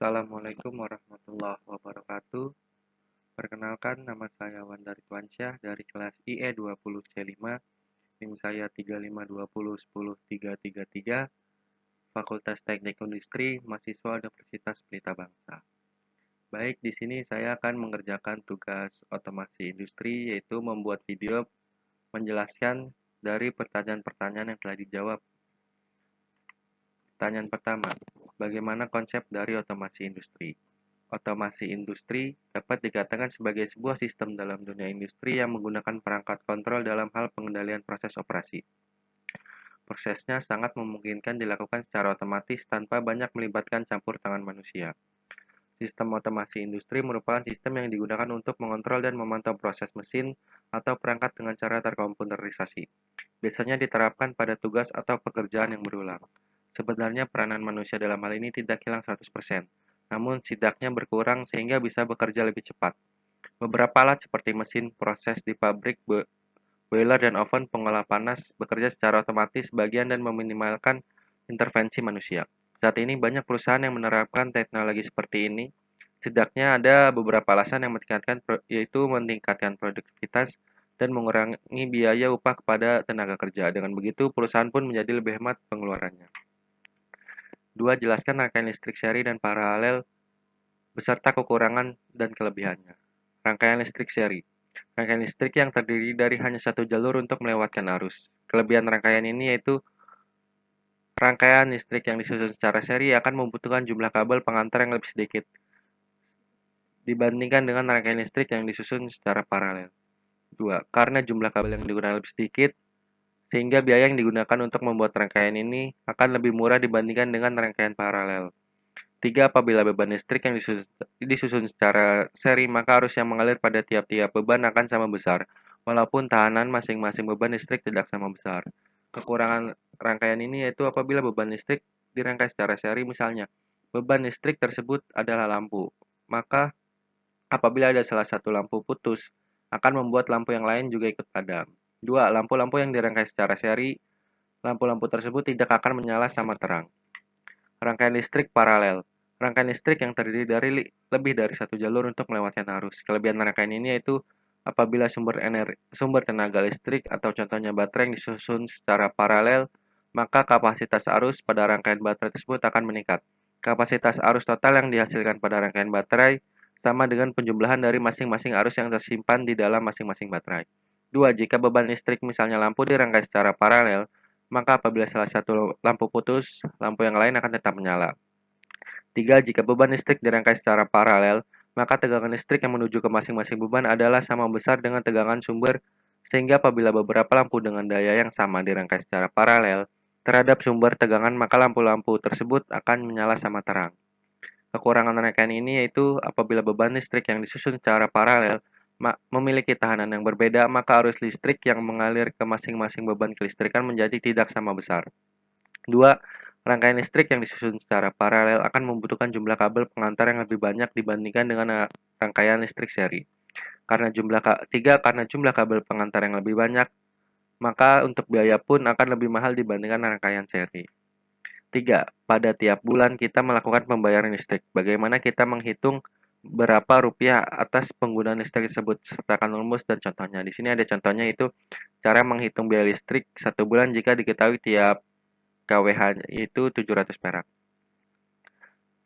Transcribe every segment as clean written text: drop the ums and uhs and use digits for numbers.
Assalamualaikum warahmatullahi wabarakatuh. Perkenalkan, nama saya Wanda Ridwansyah dari kelas IE 20C5, NIM saya 3520100333, Fakultas Teknik Industri, mahasiswa Universitas Pelita Bangsa. Baik, di sini saya akan mengerjakan tugas otomasi industri, yaitu membuat video menjelaskan dari pertanyaan-pertanyaan yang telah dijawab. Pertanyaan pertama, bagaimana konsep dari otomasi industri? Otomasi industri dapat dikatakan sebagai sebuah sistem dalam dunia industri yang menggunakan perangkat kontrol dalam hal pengendalian proses operasi. Prosesnya sangat memungkinkan dilakukan secara otomatis tanpa banyak melibatkan campur tangan manusia. Sistem otomasi industri merupakan sistem yang digunakan untuk mengontrol dan memantau proses mesin atau perangkat dengan cara terkomputerisasi. Biasanya diterapkan pada tugas atau pekerjaan yang berulang. Sebenarnya peranan manusia dalam hal ini tidak hilang 100%, namun setidaknya berkurang sehingga bisa bekerja lebih cepat. Beberapa alat seperti mesin proses di pabrik, boiler dan oven pengolah panas bekerja secara otomatis bagian dan meminimalkan intervensi manusia. Saat ini banyak perusahaan yang menerapkan teknologi seperti ini. Setidaknya ada beberapa alasan yang yaitu meningkatkan produktivitas dan mengurangi biaya upah kepada tenaga kerja. Dengan begitu, perusahaan pun menjadi lebih hemat pengeluarannya. 2. Jelaskan rangkaian listrik seri dan paralel beserta kekurangan dan kelebihannya. Rangkaian listrik seri. Rangkaian listrik yang terdiri dari hanya satu jalur untuk melewatkan arus. Kelebihan rangkaian ini yaitu rangkaian listrik yang disusun secara seri akan membutuhkan jumlah kabel pengantar yang lebih sedikit dibandingkan dengan rangkaian listrik yang disusun secara paralel. 2. Karena jumlah kabel yang digunakan lebih sedikit, sehingga biaya yang digunakan untuk membuat rangkaian ini akan lebih murah dibandingkan dengan rangkaian paralel. 3. Apabila beban listrik yang disusun secara seri, maka arus yang mengalir pada tiap-tiap beban akan sama besar, walaupun tahanan masing-masing beban listrik tidak sama besar. Kekurangan rangkaian ini yaitu apabila beban listrik dirangkai secara seri, misalnya, beban listrik tersebut adalah lampu, maka apabila ada salah satu lampu putus, akan membuat lampu yang lain juga ikut padam. 2. Lampu-lampu yang dirangkai secara seri, lampu-lampu tersebut tidak akan menyala sama terang. Rangkaian listrik paralel. Rangkaian listrik yang terdiri dari lebih dari satu jalur untuk melewatkan arus. Kelebihan rangkaian ini yaitu apabila sumber tenaga listrik atau contohnya baterai yang disusun secara paralel, maka kapasitas arus pada rangkaian baterai tersebut akan meningkat. Kapasitas arus total yang dihasilkan pada rangkaian baterai sama dengan penjumlahan dari masing-masing arus yang tersimpan di dalam masing-masing baterai. 2. Jika beban listrik misalnya lampu dirangkai secara paralel, maka apabila salah satu lampu putus, lampu yang lain akan tetap menyala. 3. Jika beban listrik dirangkai secara paralel, maka tegangan listrik yang menuju ke masing-masing beban adalah sama besar dengan tegangan sumber, sehingga apabila beberapa lampu dengan daya yang sama dirangkai secara paralel terhadap sumber tegangan, maka lampu-lampu tersebut akan menyala sama terang. Kekurangan rangkaian ini yaitu apabila beban listrik yang disusun secara paralel memiliki tahanan yang berbeda, maka arus listrik yang mengalir ke masing-masing beban kelistrikan menjadi tidak sama besar. 2. Rangkaian listrik yang disusun secara paralel akan membutuhkan jumlah kabel pengantar yang lebih banyak dibandingkan dengan rangkaian listrik seri. Karena jumlah kabel pengantar yang lebih banyak, maka untuk biaya pun akan lebih mahal dibandingkan rangkaian seri. 3. Pada tiap bulan kita melakukan pembayaran listrik. Bagaimana kita menghitung berapa rupiah atas penggunaan listrik tersebut? Sertakan rumus dan contohnya. Di sini ada contohnya, itu cara menghitung biaya listrik 1 bulan jika diketahui tiap kWh itu 700 perak.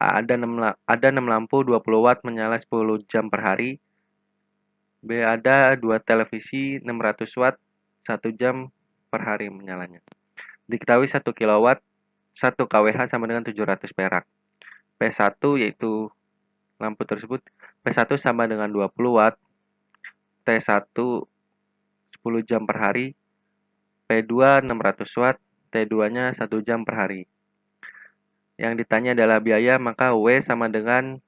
Ada 6 lampu 20 watt menyala 10 jam per hari. B. Ada 2 televisi 600 watt 1 jam per hari menyalanya. Diketahui 1 kilowatt 1 kWh sama dengan 700 perak. P1 yaitu lampu tersebut, P1 sama dengan 20 watt, T1 10 jam per hari, P2 600 watt, T2-nya 1 jam per hari. Yang ditanya adalah biaya, maka W sama dengan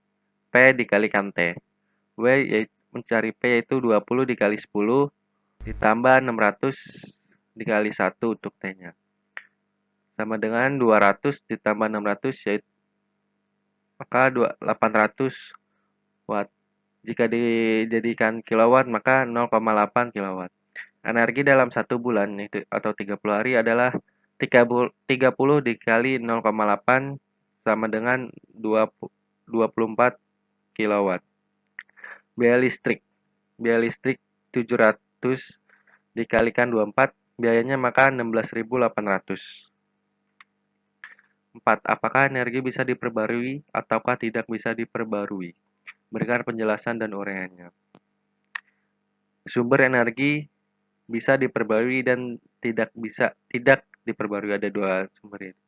P dikalikan T. W mencari P yaitu 20 dikali 10 ditambah 600 dikali 1 untuk T-nya. Sama dengan 200 ditambah 600 yaitu maka 800 watt. Jika dijadikan kilowatt maka 0,8 kilowatt. Energi dalam 1 bulan atau 30 hari adalah 30 dikali 0,8 sama dengan 20 24 kW. Biaya listrik 700 dikalikan 24, biayanya maka 16.800. 4. Apakah energi bisa diperbarui ataukah tidak bisa diperbarui? Berikan penjelasan dan uraiannya. Sumber energi bisa diperbarui dan tidak diperbarui. Ada dua sumber itu.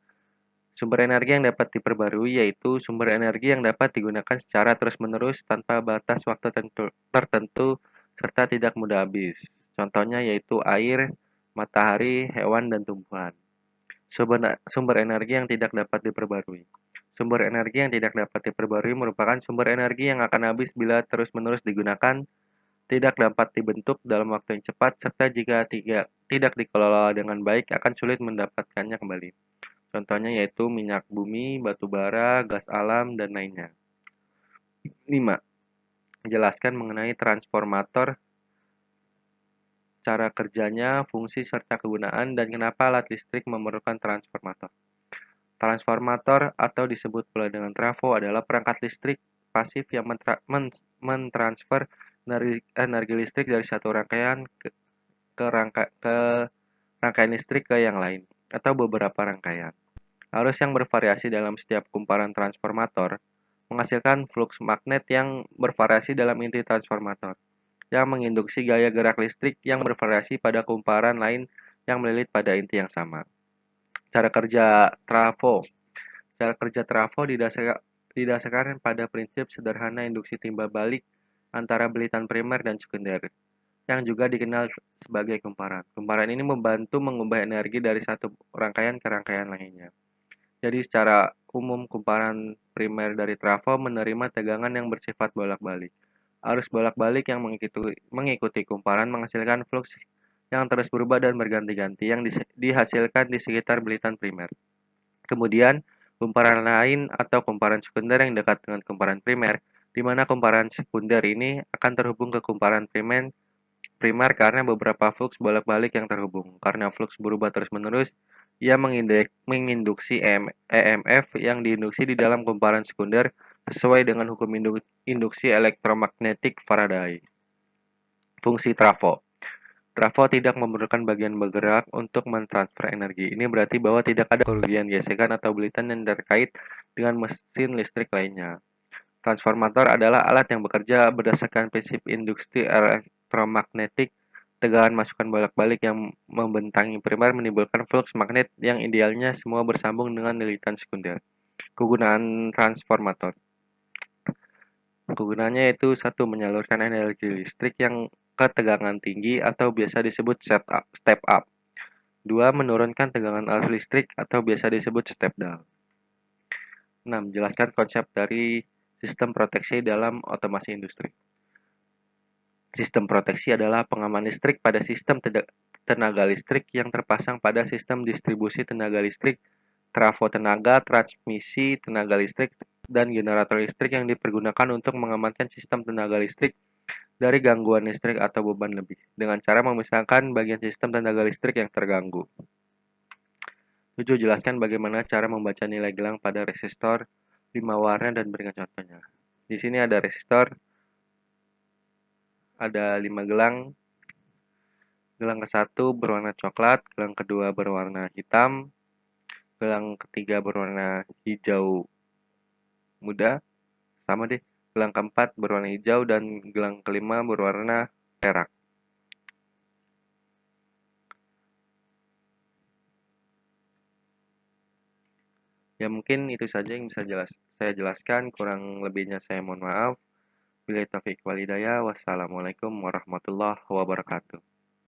Sumber energi yang dapat diperbarui yaitu sumber energi yang dapat digunakan secara terus-menerus tanpa batas waktu tertentu serta tidak mudah habis. Contohnya yaitu air, matahari, hewan, dan tumbuhan. Sumber energi yang tidak dapat diperbarui. Sumber energi yang tidak dapat diperbarui merupakan sumber energi yang akan habis bila terus-menerus digunakan, tidak dapat dibentuk dalam waktu yang cepat, serta jika tidak dikelola dengan baik akan sulit mendapatkannya kembali. Contohnya yaitu minyak bumi, batu bara, gas alam, dan lainnya. 5. Jelaskan mengenai transformator, cara kerjanya, fungsi serta kegunaan, dan kenapa alat listrik memerlukan transformator. Transformator atau disebut pula dengan trafo adalah perangkat listrik pasif yang mentransfer energi listrik dari satu rangkaian ke rangkaian listrik ke yang lain atau beberapa rangkaian. Arus yang bervariasi dalam setiap kumparan transformator menghasilkan flux magnet yang bervariasi dalam inti transformator, yang menginduksi gaya gerak listrik yang bervariasi pada kumparan lain yang melilit pada inti yang sama. Cara kerja trafo. Cara kerja trafo didasarkan pada prinsip sederhana induksi timbal balik antara belitan primer dan sekunder, yang juga dikenal sebagai kumparan. Kumparan ini membantu mengubah energi dari satu rangkaian ke rangkaian lainnya. Jadi secara umum kumparan primer dari trafo menerima tegangan yang bersifat bolak-balik. Arus bolak-balik yang mengikuti kumparan menghasilkan flux yang terus berubah dan berganti-ganti yang dihasilkan di sekitar belitan primer. Kemudian, kumparan lain atau kumparan sekunder yang dekat dengan kumparan primer, di mana kumparan sekunder ini akan terhubung ke kumparan primer karena beberapa flux bolak-balik yang terhubung. Karena flux berubah terus-menerus, ia menginduksi EMF yang diinduksi di dalam kumparan sekunder sesuai dengan hukum induksi elektromagnetik Faraday. Fungsi trafo. Trafo tidak memerlukan bagian bergerak untuk mentransfer energi. Ini berarti bahwa tidak ada kerugian gesekan atau belitan yang terkait dengan mesin listrik lainnya. Transformator adalah alat yang bekerja berdasarkan prinsip induksi elektromagnetik. Tegangan masukan bolak-balik yang membentangi primer menimbulkan flux magnet yang idealnya semua bersambung dengan lilitan sekunder. Kegunaan transformator. Kegunaannya yaitu 1. Menyalurkan energi listrik yang ke tegangan tinggi atau biasa disebut step up. 2. Menurunkan tegangan arus listrik atau biasa disebut step down. 6. Jelaskan konsep dari sistem proteksi dalam otomasi industri. Sistem proteksi adalah pengaman listrik pada sistem tenaga listrik yang terpasang pada sistem distribusi tenaga listrik, trafo tenaga, transmisi tenaga listrik, dan generator listrik yang dipergunakan untuk mengamankan sistem tenaga listrik dari gangguan listrik atau beban lebih, dengan cara memisahkan bagian sistem tenaga listrik yang terganggu. 7. Jelaskan bagaimana cara membaca nilai gelang pada resistor 5 warna dan berikan contohnya. Di sini ada resistor, ada 5 gelang. Gelang ke-1 berwarna coklat, gelang kedua berwarna hitam, gelang ketiga berwarna hijau muda, sama deh. Gelang keempat berwarna hijau dan gelang kelima berwarna perak. Ya mungkin itu saja yang bisa saya jelaskan, kurang lebihnya saya mohon maaf. Billahi taufiq wal hidayah. Wassalamualaikum warahmatullahi wabarakatuh.